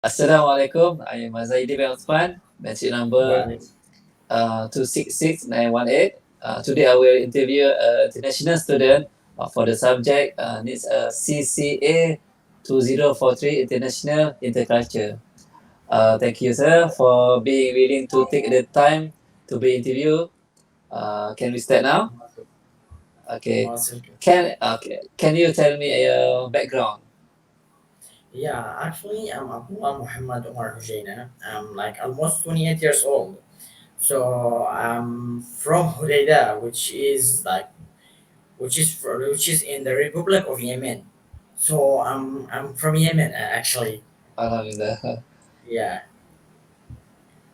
Assalamualaikum. I am Zaidi bin Osman. Message number Well, 266918. Today I will interview an international student for the subject needs a CCA 2043 International Interculture. Thank you, sir, for being willing to take the time to be interviewed. Can we start now? Okay. most welcome. Can you tell me your background? Yeah, actually, I'm Abdullah Muhammad Umar Husseina. I'm like almost 28 years old. So I'm from Hodeida, which is in the Republic of Yemen. So I'm from Yemen actually. Alhamdulillah. Yeah.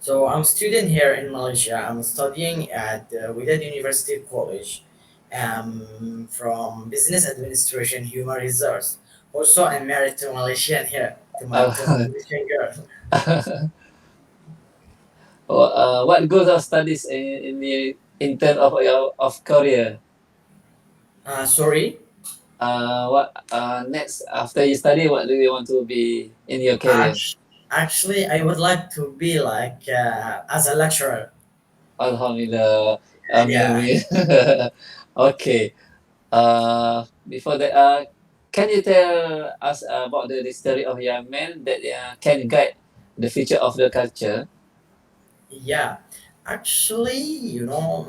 So I'm student here in Malaysia. I'm studying at Wydad University College, from Business Administration Human Resource. Also, I'm married to Malaysian here, to my Alhamdulillah. Malaysian girl. What goals of studies in terms of your of career? Sorry. What next after you study? What do you want to be in your career? Actually, I would like to be like as a lecturer. Alhamdulillah, Yeah. amazing. Okay. Before that, can you tell us about the history of Yemen that can guide the future of the culture? Yeah, actually,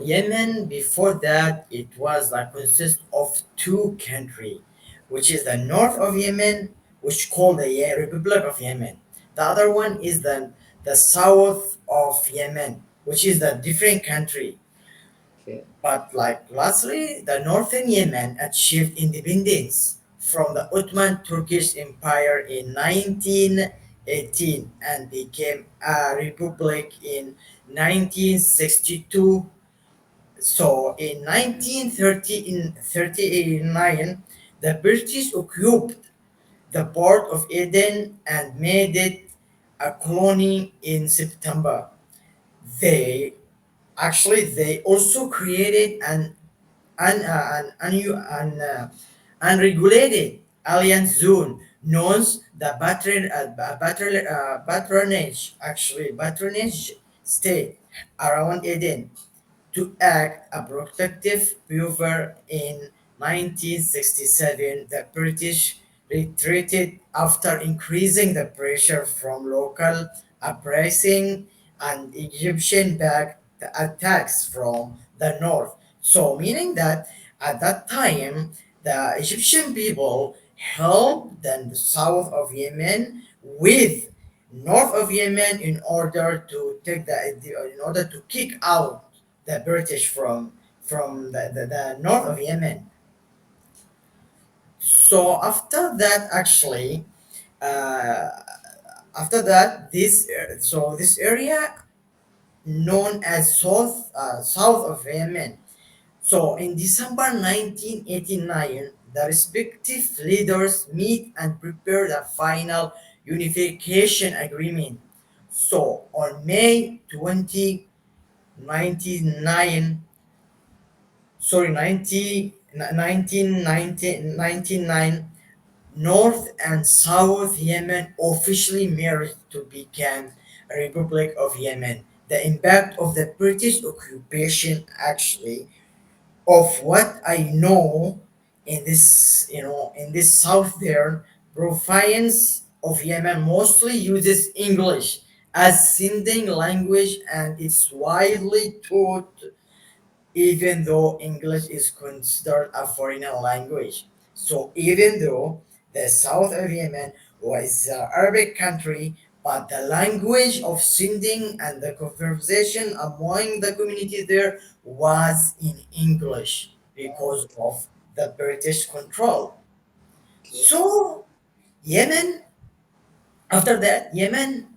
Yemen before that it was like consist of two country, which is the north of Yemen, which called the Republic of Yemen. The other one is the south of Yemen, which is the different country. Okay. But like lastly, the northern Yemen achieved independence from the Ottoman Turkish Empire in 1918 and became a republic in 1962. So in 1939, the British occupied the port of Eden and made it a colony in September. They they also created an unregulated alien zone known as the patronage state around Eden to act a protective buffer. In 1967, the British retreated after increasing the pressure from local uprising and Egyptian-backed attacks from the north. So, meaning that at that time, the Egyptian people helped the south of Yemen with north of Yemen in order to in order to kick out the British from the north of Yemen. So after that, actually, uh, after that, this area known as south of Yemen. So in December 1989, the respective leaders meet and prepare the final unification agreement. So on May 20, 99, sorry, 1999, North and South Yemen officially merged to become a Republic of Yemen. The impact of the British occupation, actually, of what I know in this south there, province of Yemen mostly uses English as sending language and it's widely taught even though English is considered a foreign language. So even though the south of Yemen was an Arabic country, but the language of sending and the conversation among the community there was in English because of the British control. So Yemen, after that, Yemen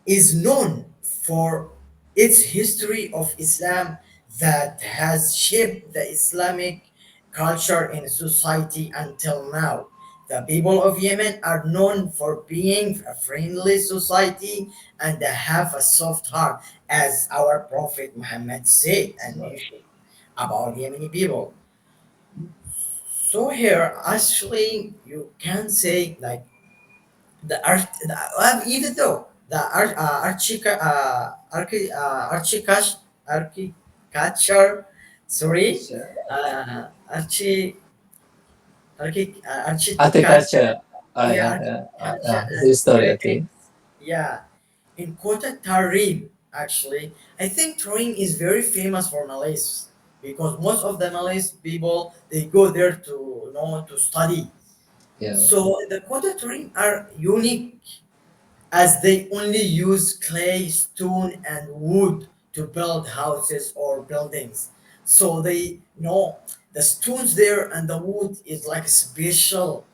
is known for its history of Islam that has shaped the Islamic culture in society until now. The people of Yemen are known for being a friendly society and they have a soft heart, as our Prophet Muhammad said and mentioned about Yemeni people. So here, actually, you can say like even though the architecture, sorry, archi architecture, Agriculture. yeah, Yeah, yeah. architecture and History. Okay. buildings, yeah, in Kota Tarim. Actually, I think Tarim is very famous for Malays because most of the Malays people they go there to to study. Yeah. So the Kota Tarim are unique as they only use clay, stone, and wood to build houses or buildings. So they know the stones there and the wood is like special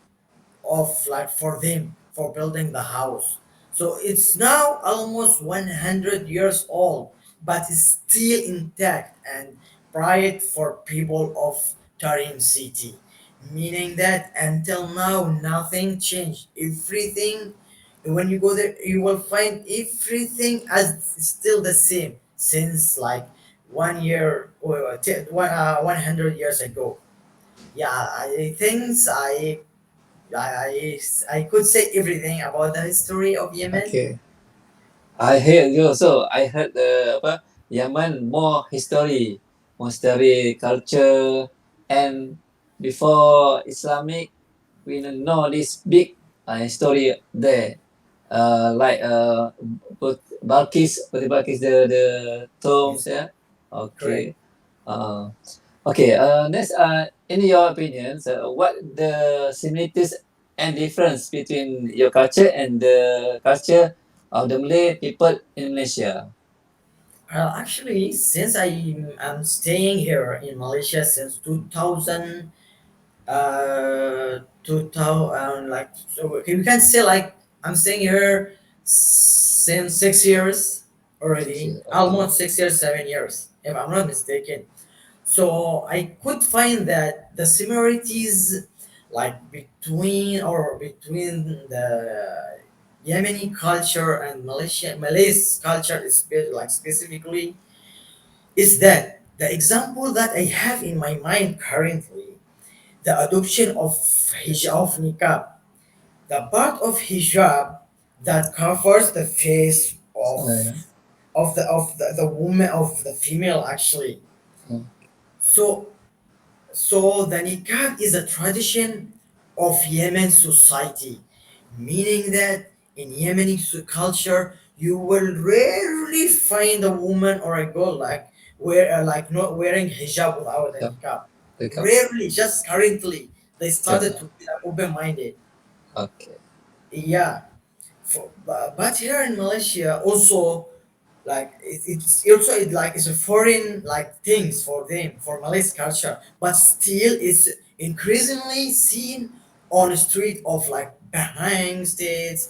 of like for them for building the house. So it's now almost 100 years old, but it's still intact and bright for people of Tarim city. Meaning that until now nothing changed. Everything when you go there you will find everything as still the same since like 1 year or 100 years ago. Yeah, I think I could say everything about the history of Yemen. Okay. I heard you also. I heard apa Yemen more history culture, and before Islamic, we know this big history there. Like Balkis the tombs, Yes, yeah. correct. Okay. Uh, okay. Next. In your opinion, what the similarities and difference between your culture and the culture of the Malay people in Malaysia? Actually, since am staying here in Malaysia since 2000, 2000 like so you can say like I'm staying here since 6 years already, Okay. almost 6 years, 7 years, if I'm not mistaken. So I could find that the similarities like between the Yemeni culture and Malay's culture is like specifically is that the example that I have in my mind currently, the adoption of hijab of niqab, the part of hijab that covers the face Yeah. of the woman of the female actually. Yeah. So So the niqab is a tradition of Yemen society, meaning that in Yemeni culture you will rarely find a woman or a girl like not wearing hijab without a Yeah. niqab. Wake up. Rarely, just currently they started Yeah. to be like, open-minded. Okay. Yeah, but here in Malaysia also like it's also like it's a foreign like things for them for Malay's culture, but still it's increasingly seen on the street of like Bahrain states,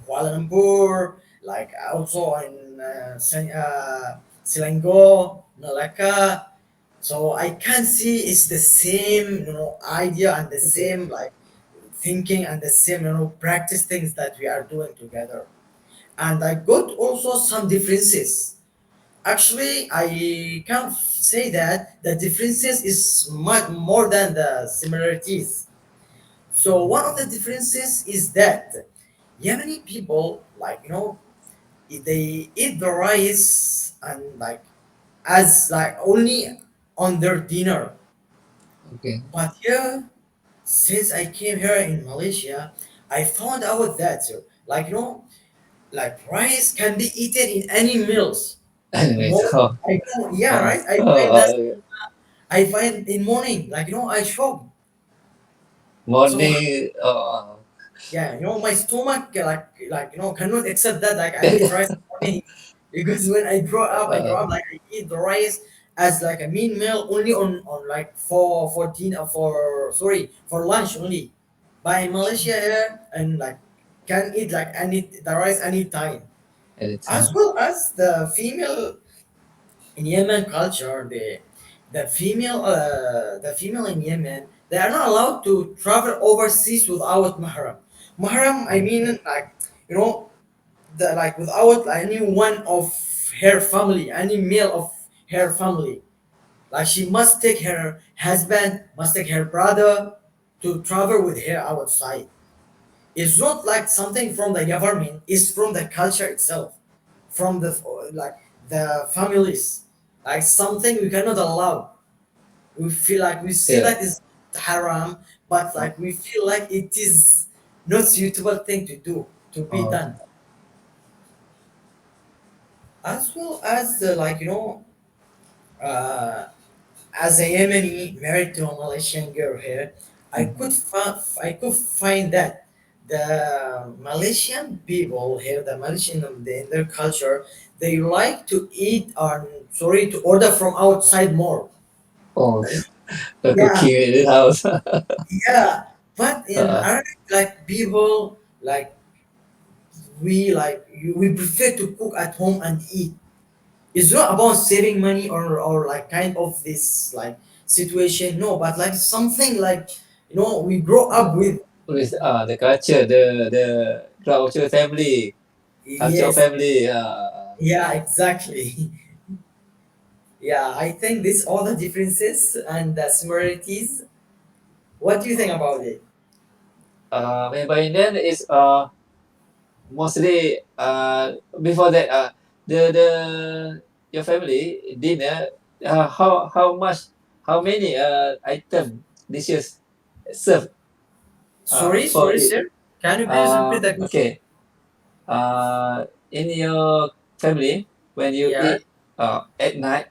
Kuala Lumpur, like also in Selangor, Malacca. So I can see it's the same idea and the Okay. same like thinking and the same practice things that we are doing together. And I got also some differences. Actually, I can't say that the differences is much more than the similarities. So one of the differences is that Yemeni people, like they eat the rice and like as like only on their dinner. Okay. But here, since I came here in Malaysia, I found out that like like rice can be eaten in any meals. Anyway, More, so yeah, right. I find that oh, I find in morning, like I shock. So morning. Oh, yeah, my stomach cannot accept that. Like I eat rice in the morning because when I grow up like I eat the rice as like a mean meal only on like for dinner for sorry for lunch only. But in Malaysia here and like can eat like any the rice anytime. As anytime. well as the female in Yemen culture, the female in Yemen they are not allowed to travel overseas without mahram. Mahram, I Oh, mean like you know the like without any one of her family, any male of her family. Like she must take her husband, must take her brother to travel with her outside. It's not like something from the government, it's from the culture itself, from the like the families, like something we cannot allow. We feel like we see Yeah. that is haram, but Oh, like we feel like it is not suitable thing to do, to be oh, done. As well as the, like, uh, as a Yemeni married to a Malaysian girl here, mhm. I could find that the Malaysian people here, the Malaysian, in their culture, they like to eat, or sorry, to order from outside more. Oh, That is- the Yeah, cooking in the house. yeah. But in uh, Arabic, like people, like we prefer to cook at home and eat. It's not about saving money, or like kind of this like situation, no, but like something like, we grow up with. with the culture, the culture family, culture of Yes, family. yeah, exactly. Yeah, I think this all the differences and the similarities. What do you think about it? By then is mostly before that the your family dinner how much how many item dishes served Sorry, for sorry, it. sir, can you please repeat the question? Okay. In your family, when you Yeah. eat at night,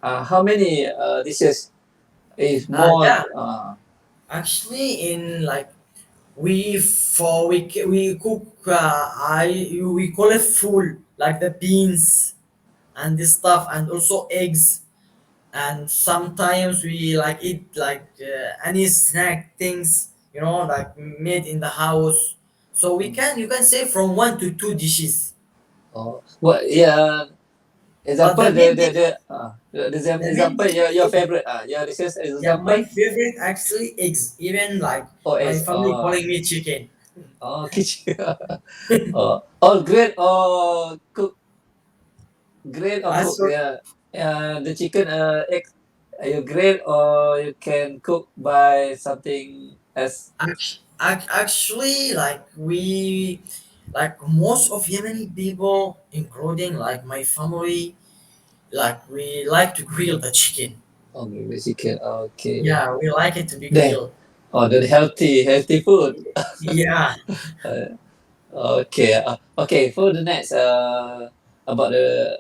how many dishes is more? Yeah, actually, in like, we cook, I we call it full, like the beans and this stuff, and also eggs. And sometimes we like eat like any snack things, like made in the house. So you can say from 1 to 2 dishes. What? Yeah. But Example, the main dish, the the main example dish your is, favorite your dishes yeah, my example. favorite actually eggs. Even like Or my is family calling me chicken. kitchen. All grilled or cook, grilled or As cook. for Yeah. The chicken egg. You grill or you can cook by something else. actually, like like most of Yemeni people, including like my family, like we like to grill the chicken. Oh, maybe chicken. Okay. Yeah, we like it to be Then, grilled. the healthy food. Yeah. Uh, okay. Okay. For the next about the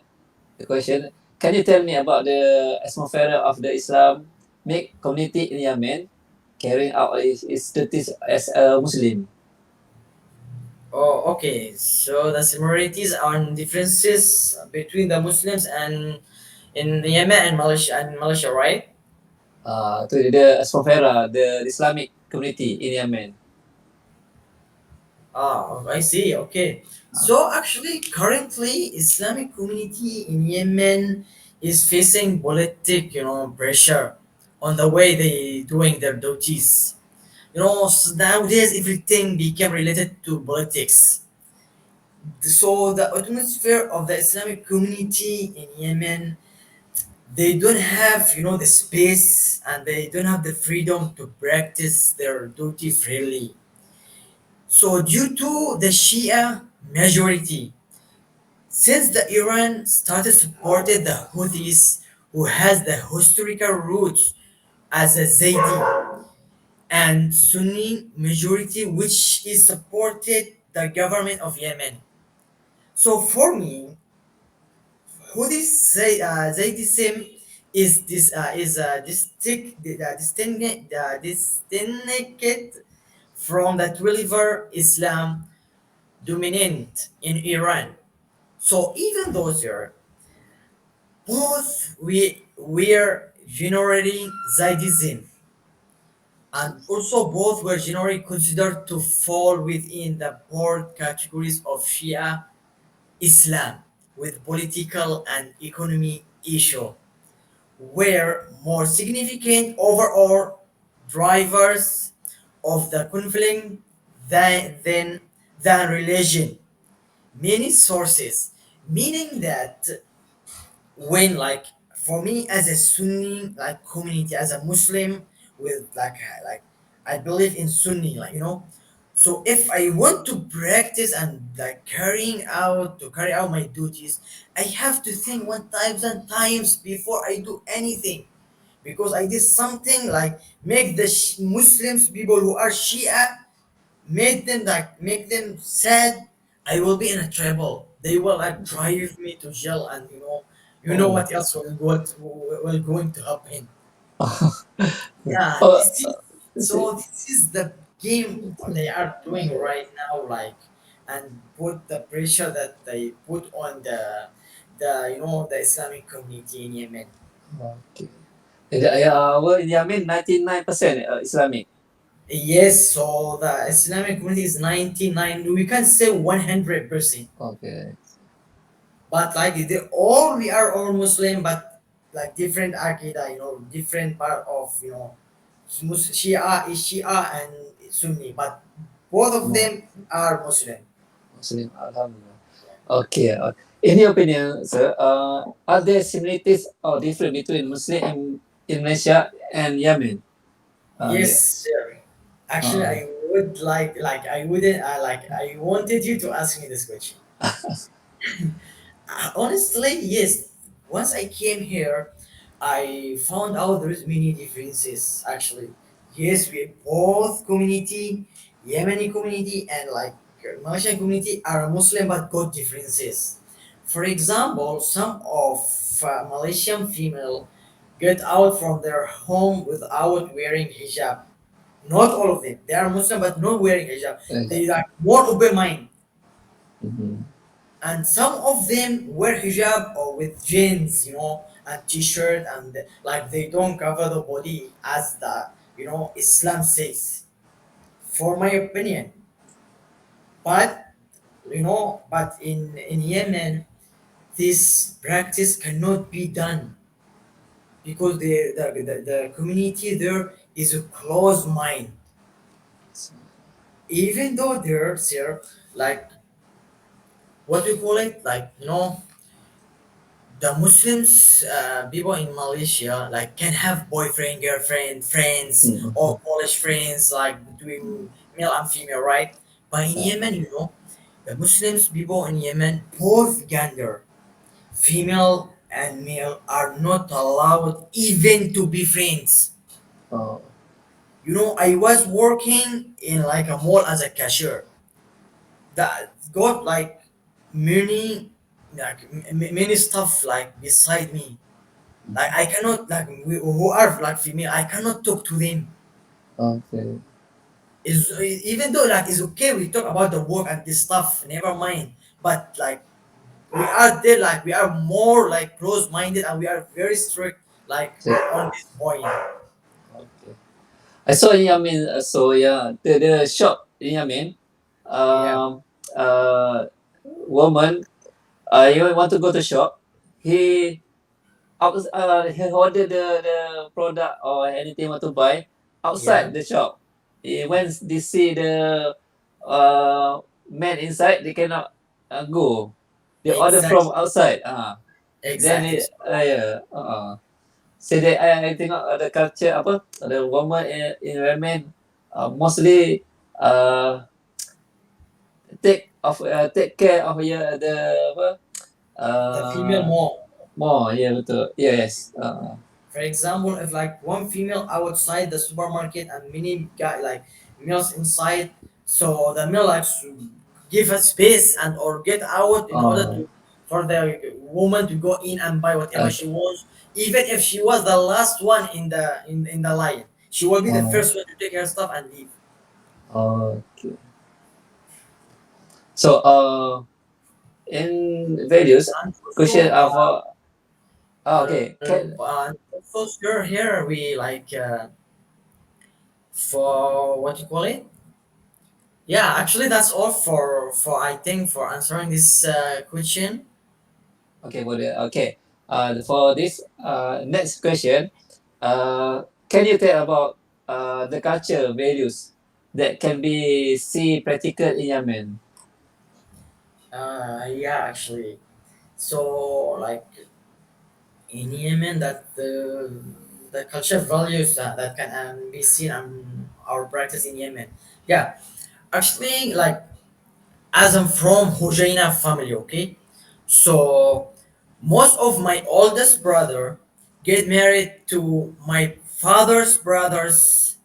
question, can you tell me about the atmosphere of the Islamic community in Yemen carrying out its duties as a Muslim? Oh, okay. So the similarities and differences between the Muslims and in Yemen and Malaysia, right? To the atmosphere, the Islamic community in Yemen. Ah, I see. Okay. Uh, So actually, currently, Islamic community in Yemen is facing politic, pressure on the way they doing their duties. Nowadays everything became related to politics. So the atmosphere of the Islamic community in Yemen, they don't have, the space, and they don't have the freedom to practice their duty freely. So due to the Shia majority, since the Iran started supported the Houthis, who has the historical roots as a Zaidi, and Sunni majority, which is supported the government of Yemen. So for me, Zaydism distinct from the Twelver Islam dominant in Iran. So even though they're both we were generally Zaydism, and also both were generally considered to fall within the broad categories of Shia Islam with political and economy issue, were more significant overall drivers of the conflict than religion. Many sources, meaning that when, like, for me as a Sunni like community, as a Muslim with like I believe in Sunni, like, So if I want to practice and like carry out my duties, I have to think 1,000 times before I do anything, because I did something like make the Muslims people who are Shia, make them sad. I will be in a trouble. They will like drive me to jail, and you know Oh. what else will going to happen. Yeah, Oh, this is is it? this is the game they are doing right now, like, and put the pressure that they put on the Islamic community in Yemen. Okay. Well, Yemen 99% Islamic. Yes, so the Islamic community is 99. We can't say 100%, Okay. but like we are all Muslim, but like different Aqidah, different part of Shia is Shia and Sunni, but both of More them are Muslim. Muslim. Alhamdulillah. Okay. In your opinion, sir, are there similarities or difference between Muslim in Indonesia and Yemen? Yeah. Yes, sir. Actually, Uh, I would like I wouldn't I wanted you to ask me this question. Honestly, yes. Once I came here, I found out there's many differences. Actually, yes, we both community, Yemeni community and like Malaysian community are Muslim but got differences. For example, some of Malaysian female get out from their home without wearing hijab. Not all of them. They are Muslim but not wearing hijab. yeah. They are more open mind, Mhm. and some of them wear hijab or with jeans, and t-shirt, and like they don't cover the body as the Islam says. For my opinion, but but in Yemen, this practice cannot be done because the community there is a closed mind. Even though they're like what do you call it, like the Muslims, people in Malaysia, like can have boyfriend, girlfriend, friends, Mhm. or college friends, like between male and female, right? But in Yeah. Yemen, the Muslims, people in Yemen, both gender, female and male, are not allowed even to be friends. Oh, I was working in like a mall as a cashier. That got like many stuff like beside me. Like I cannot like who are like female. I cannot talk to them. okay. Is even though like it's okay we talk about the work and this stuff. Never mind. But like we are there like we are more like close minded and we are very strict like So, on this point. okay. I saw in Yemen, so yeah, the shop in Yemen, Yeah. um, woman, you want to go to shop, he he order the product or anything want to buy outside Yeah. the shop. When they see the uh, man inside, they cannot go. They order from Exactly. outside. Then Exactly. it, So yeah, so they, I tengok the culture apa, the woman in Yemen mostly uh, take care of ya the apa the female uh, more. more, ya betul, yes. For example, if like one female outside the supermarket and many guy like males inside, so the male like give a space and or get out in order uh, to for the woman to go in and buy whatever uh, she wants, even if she was the last one in the line, she will be the uh, first one to take her stuff and leave. okay. So in values And question also, for okay, can also here we like for what you call it. Yeah, actually, that's all for I think for answering this question. okay for the okay for this next question, can you tell about the culture values that can be see practical in Yemen? Yeah, actually. So like in Yemen, that the culture values that can be seen on our practice in Yemen. Yeah, Actually, like as I'm from Hujaina family, okay? So most of my oldest brother get married to my father's brother's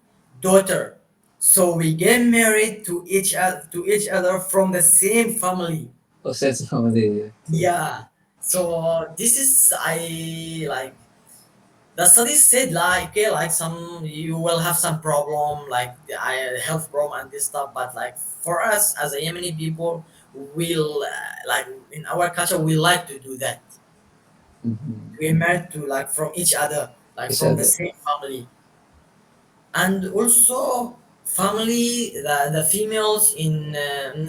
daughter. So we get married to each other from the same family. Oh, sense family. Okay. Yeah. So this is I like the studies said like okay like some you will have some problem like the health problem and this stuff, but like for us as a Yemeni people will like in our culture we like to do that. Mm-hmm. We married to like from each other like Each from the other. same family. And also family the females in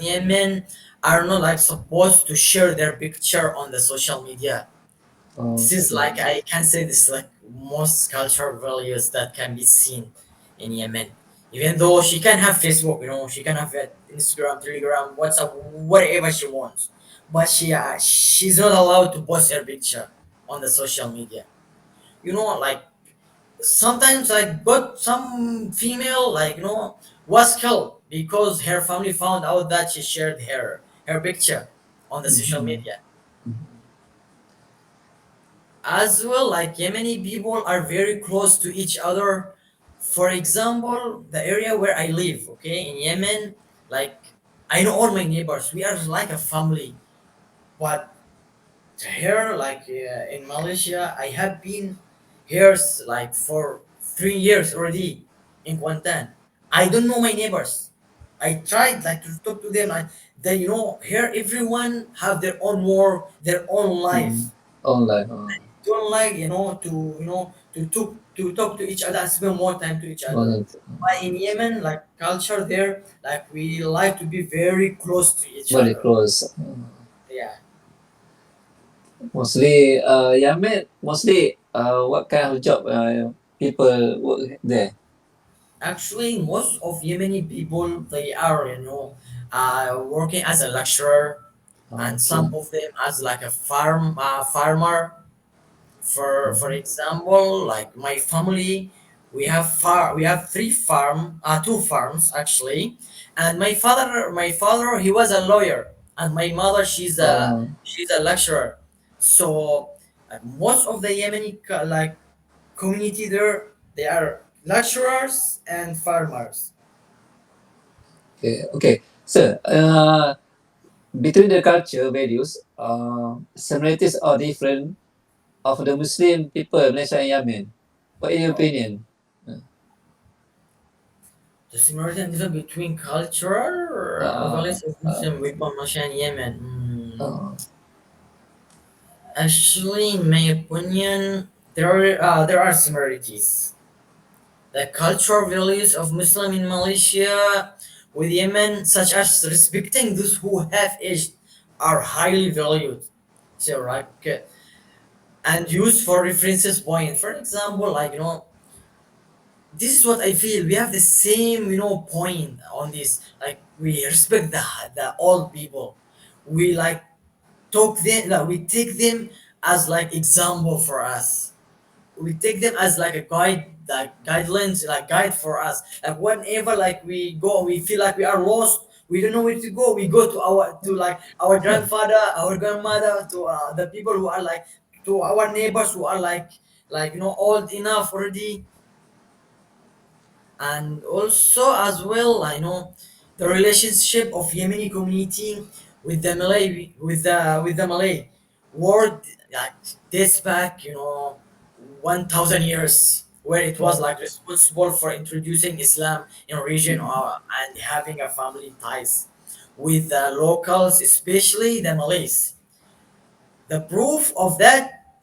Yemen are not like supposed to share their picture on the social media. This is Okay. like I can say this is like most cultural values that can be seen in Yemen. Even though she can have Facebook, you know, she can have Instagram, Telegram, WhatsApp, whatever she wants, but she's not allowed to post her picture on the social media. You know, like sometimes I got some female like was killed because her family found out that she shared her picture on the social Mm-hmm. media. As well, like Yemeni people are very close to each other. For example, the area where I live, okay, in Yemen, like I know all my neighbors. We are like a family. But here, like in Malaysia, I have been here like for 3 years already in Kuantan. I don't know my neighbors. I tried like to talk to them. They here everyone have their own work, their own Mm-hmm. life. Online. Oh. Don't like to talk to each other and spend more time to each other. Online. But in Yemen, like culture there, like we like to be very close to each Very other. close. Yeah. Mostly, Yamen, mostly, what kind of job people work there? Actually, most of Yemeni people they are working as a lecturer, and some Okay. of them as like a farmer. For example, like my family, we have two farms actually, and my father he was a lawyer, and my mother Oh, she's a lecturer. So most of the Yemeni like community there, they are lecturers and farmers. okay. Okay. So, between the culture values, similarities or different of the Muslim people, Malaysia and Yemen. What is your opinion? The similarity and difference between cultural Uh, values of uh, Muslim with Malaysia and Yemen. uh, Actually, in my opinion, there are similarities. The cultural values of Muslim in Malaysia with Yemen, such as respecting those who have aged, are highly valued. So, like, and used for references point. For example, like this is what I feel. We have the same, point on this. Like we respect the old people. We like talk them. Like, we take them as like example for us. We take them as like a guide, like guidelines, like guide for us. Like whenever like we go, we feel like we are lost. We don't know where to go. We go to like our grandfather, our grandmother, to the people who are like to our neighbors who are like old enough already. And also as well I know the relationship of Yemeni community with the Malay world like dates back 1000 years, where it was oh, like responsible for introducing Islam in region and having a family ties with the locals, especially the Malays. The proof of that,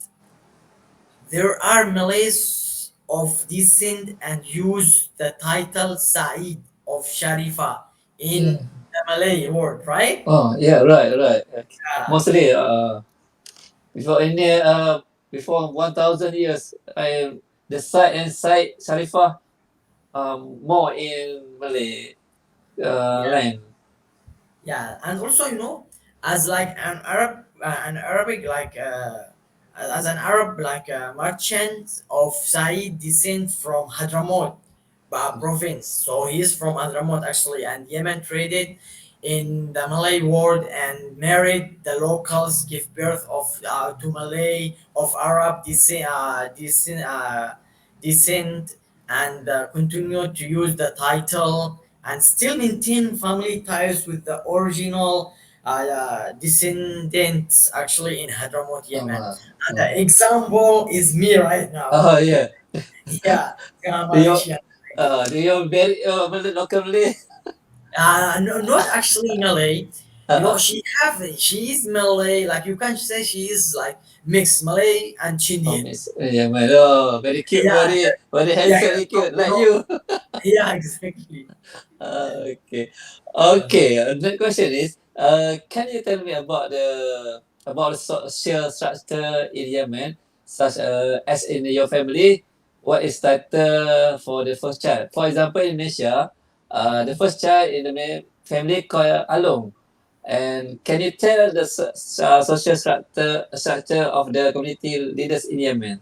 there are Malays of descent and use the title Sa'id of Sharifa yeah. in the Malay word, right? Oh, yeah, right, right. Yeah, Mostly, before any, before 1,000 years, the site and site Sharifah, more in Malay yeah, land. yeah. And also, as like an Arabic, like as an Arab, like merchant of Sa'id descent from Hadramaut, province. So he's from Adramot actually, and Yemen traded in the Malay world and married the locals, give birth of to Malay of Arab descent, and continued to use the title and still maintain family ties with the original descendants actually in Hadramaut, Yemen. And the example is me right now. Oh yeah. Yeah, Do you Malaysia. do you very local Malay? No, not actually Malay. You know, Uh, she is Malay. Like you can say she is like mixed Malay and oh Chindian. Miss yeah, my oh, very cute, Yeah, very yeah, handsome, yeah. very So, cute, like you. yeah, exactly. Okay. Uh, Okay. The question is, can you tell me about the social structure in Yemen, such as in your family? What is title for the first child? For example, in Malaysia, the first child in the family called Along. And can you tell the social structure of the community leaders in Yemen?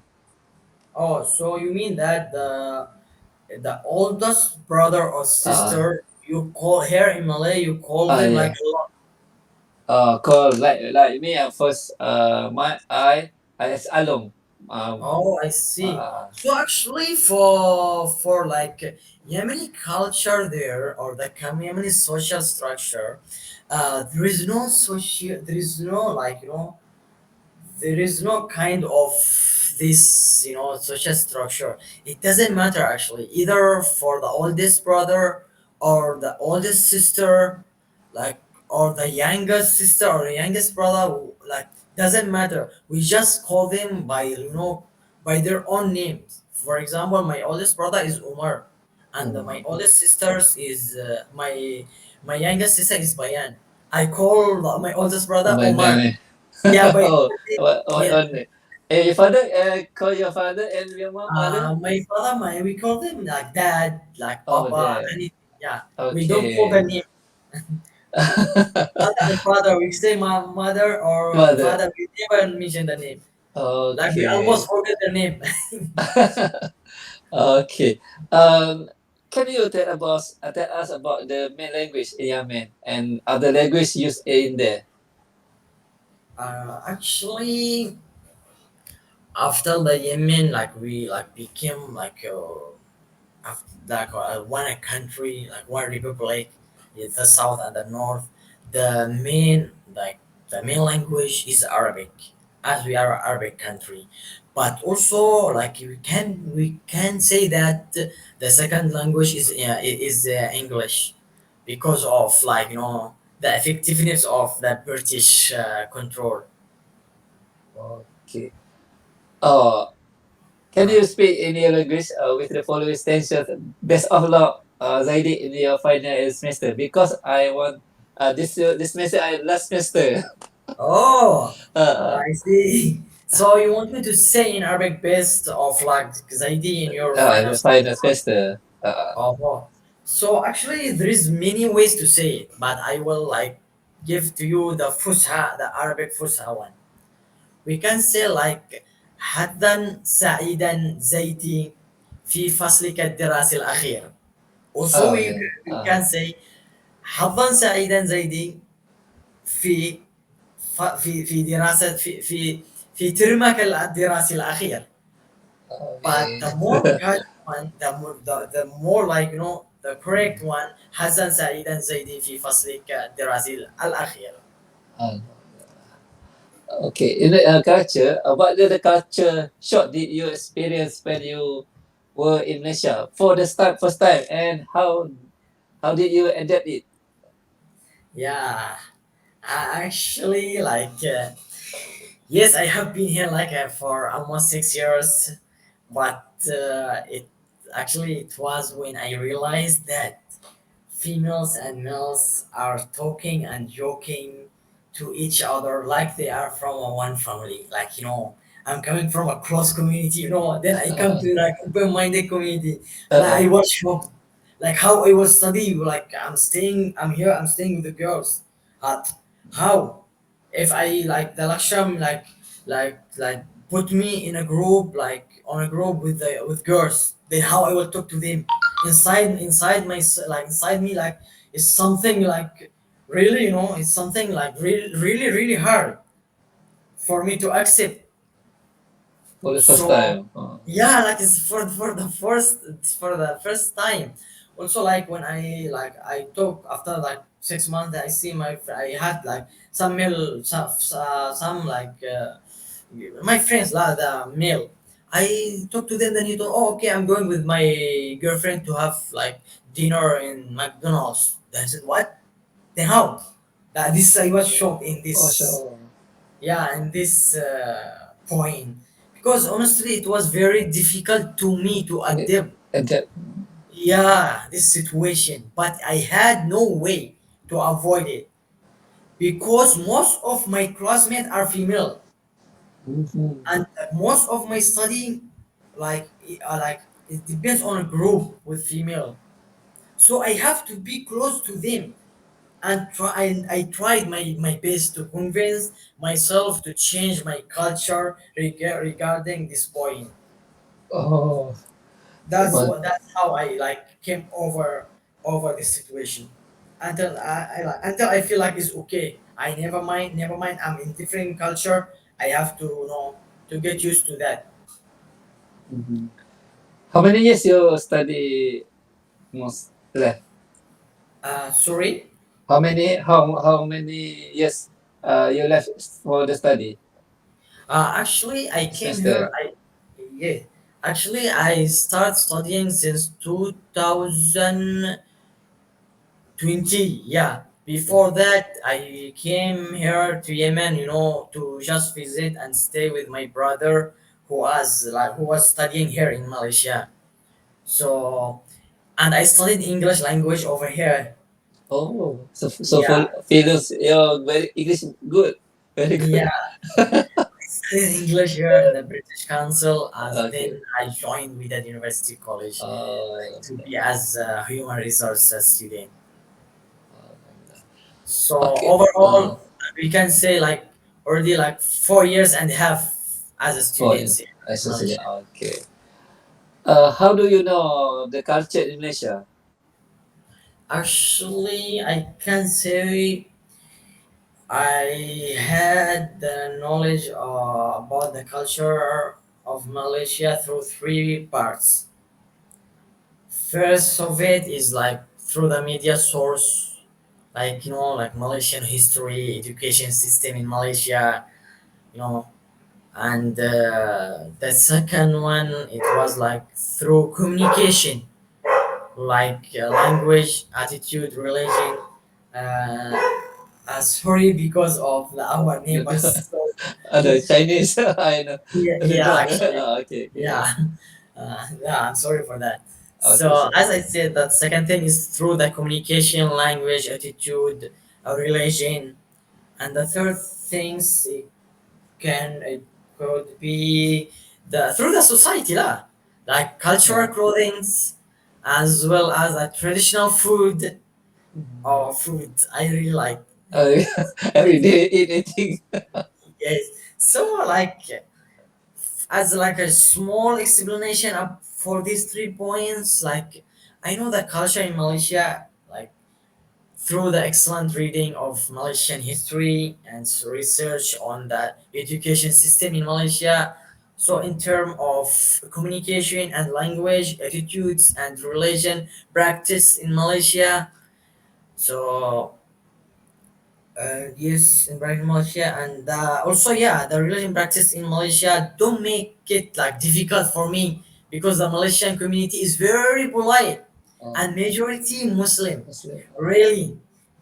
oh, so you mean that the oldest brother or Uh, sister, you call here in Malay, you call them like yeah. Call like me first I as Along. oh, I see. Uh, So actually, for like Yemeni culture there or the Yemeni social structure, there is no like there is no kind of this social structure. It doesn't matter actually either for the oldest brother or the oldest sister, like or the youngest sister or the youngest brother, like doesn't matter, we just call them by by their own names. For example, my oldest brother is Umar, and my mm, oldest sisters is my youngest sister is Bayan. I call my oldest brother Omar. my Yeah, by oh what yeah. on your father call your father and your mother. My father, we call them like dad, like Oh papa, there. anything. Yeah, we don't call the Okay. name mother and father. We say mother or Mother. father. We never mention the name. Like we almost Okay. forget their name. Okay. Um, can you tell us about the main language in Yemen and other language used in there? Actually, after the Yemen, like we like became like after like one country, like one republic, is the south and the north. The main like the main language is Arabic, as we are an Arabic country. But also, like we can say that the second language is English, because of like the effectiveness of the British control. Okay. Oh, can Uh, you speak any language with the following extension? Best of luck, Zaidi, in your final semester. Because I want this semester, I last semester. oh, uh, I see. So you want me to say in Arabic best of like Zaidi in your final the semester? final semester. Oh, wow. So actually, there is many ways to say it, but I will like give to you the Fusha, the Arabic Fusha one. We can say like حظا سعيدا زيدي في فصلك الدراسي الأخير. Also, oh we, yeah. we can say حظا سعيدا زيدي في في دراسة في ترمك الدراسي الأخير. But Okay. the more correct one, the more like the correct one, حسن سعيدا زيدي في فصلك الدراسي الأخير. Uh, okay. In the culture, what the culture shock did you experience when you were in Malaysia for the first time, and how did you adapt it? Yeah, actually, like yes, I have been here like for almost 6 years, but it was when I realized that females and males are talking and joking to each other like they are from a one family. Like I'm coming from a close community. Then I come to like open-minded community. Like I Uh, watch like how I was studying. Like I'm here. I'm staying with the girls. How if I like the Laksham like put me in a group like on a group with girls, then how I will talk to them. inside me, like it's something like really, it's something like really really really hard for me to accept. For the first So time. yeah, like it's for the first time. Also, like when I talk after like 6 months, I see I had like some male, some like my friends, like the male. I talk to them, then he told, oh, okay, I'm going with my girlfriend to have like dinner in McDonald's. Then I said, what? Then how? That this I was shocked in Oh, this, sure. yeah, in this point, because honestly it was very difficult to me to It, adapt, and that, yeah, this situation, but I had no way to avoid it because most of my classmates are female, Mhm. and most of my study, like it depends on a group with female, so I have to be close to them, and I tried my best to convince myself to change my culture regarding this point. Oh, That's but what that's how I like came over this situation, until I feel like it's okay. I never mind. I'm in different culture. I have to to get used to that. mhm. How many years you study most left? Sorry. How many years you left for the study Actually, I came here. semester? Yeah. Actually, I start studying since 2020. Yeah. Before that, I came here to Yemen, to just visit and stay with my brother who was studying here in Malaysia. So, and I studied English language over here. Oh, so for Yeah. Philus, you're very English good, very good. Yeah. Studied English here in the British Council, as Okay. then I joined with that university college, like to Okay. be as a human resources student. So Okay. overall, we can say like already like 4 years and a half as a For student here in associate. Malaysia. Okay. How do you know the culture in Malaysia? Actually, I can say I had the knowledge about the culture of Malaysia through three parts. First of it is like through the media source, like like Malaysian history, education system in Malaysia, you know, and the second one it was like through communication, like language, attitude, religion. Uh, sorry because of our neighbors. So, The Chinese, I know. yeah, The yeah, dog. actually, Okay, okay. yeah. Yeah, I'm sorry for that. Okay, So, sir. as I said, the second thing is through the communication, language, attitude, religion, and the third things it could be the through the society lah, like cultural Yeah. clothings, as well as a traditional food Mhm. or food. I really like. Uh, every day eat anything. Yes. So like as like a small explanation up for these 3 points, like I know the culture in Malaysia, like through the excellent reading of Malaysian history and research on the education system in Malaysia. So in terms of communication and language, attitudes and religion practice in Malaysia. So yes, in Malaysia, and also yeah, the religion practice in Malaysia don't make it like difficult for me because the Malaysian community is very polite Oh, and majority Muslim. Muslim. Really,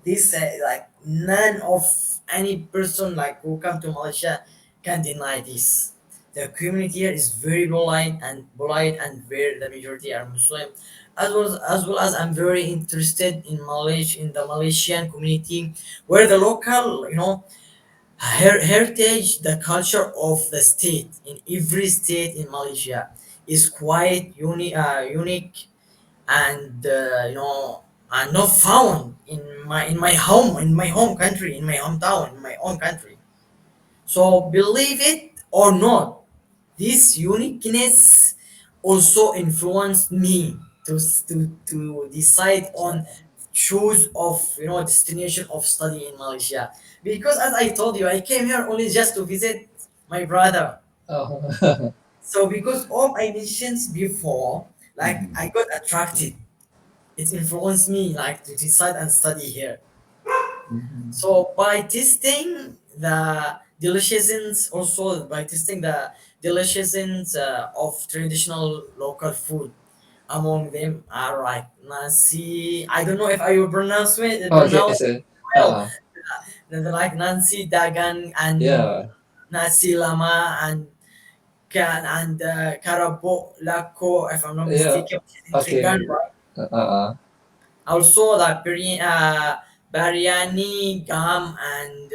this like none of any person like who come to Malaysia can deny this. The community here is very polite and very the majority are Muslim, as well as I'm very interested in the Malaysian community, where the local heritage, the culture of the state in every state in Malaysia is quite unique, and not found in my home country, in my hometown, in my own country. So believe it or not, this uniqueness also influenced me to decide on choose of destination of study in Malaysia, because as I told you, I came here only just to visit my brother. Oh. So because of my decisions before, like Mhm. I got attracted, it influenced me like to decide and study here. Mhm. So by testing the deliciousness, also by testing the deliciousness of traditional local food, among them are like nasi. I don't know if I will Okay, pronounce sir. well. Uh-uh. Like nasi dagang and Yeah. nasi lama and karabo lako, if I'm not Yeah. mistaken, which is in Okay. Trigano, right? Uh-uh. Also like biryani gam and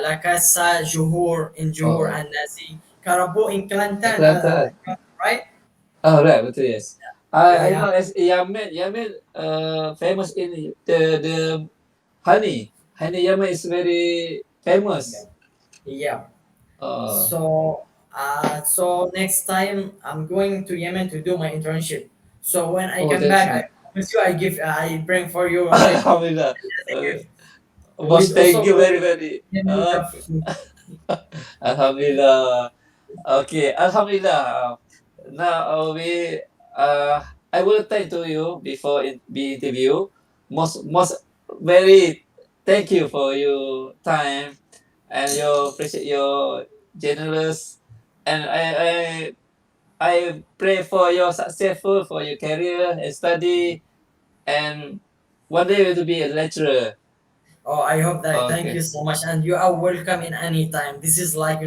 lakasa Johor in Johor, Oh. and nasi karabo in Kelantan, Kelantan. right? Oh, right, betul, yes. I Yeah, know as Yemen famous in the honey. Honey Yemen is very yeah, famous. yeah. Uh, So next time I'm going to Yemen to do my internship. So when I oh, come that's back, I nice. promise you, I bring for you like Alhamdulillah. as a Uh, gift Boss, with thank also you very, with very. Yemeni food. Alhamdulillah. Okay, Alhamdulillah. Now uh, I will thank to you before be interview. Most very thank you for your time and your appreciate your generous, and I pray for your successful for your career and study, and one day you will be a lecturer. Oh, I hope that. Thank you Okay. so much, and you are welcome in any time. This is like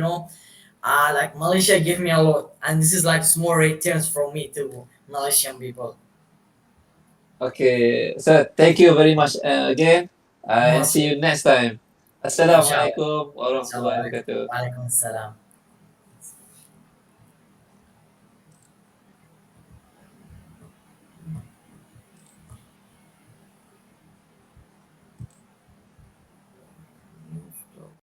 like Malaysia gave me a lot, and this is like small returns from me to Malaysian people. Okay, so thank you very much again, and Most see you next time. inshallah, Assalamualaikum warahmatullahi inshallah. wabarakatuh. Walaikum salam.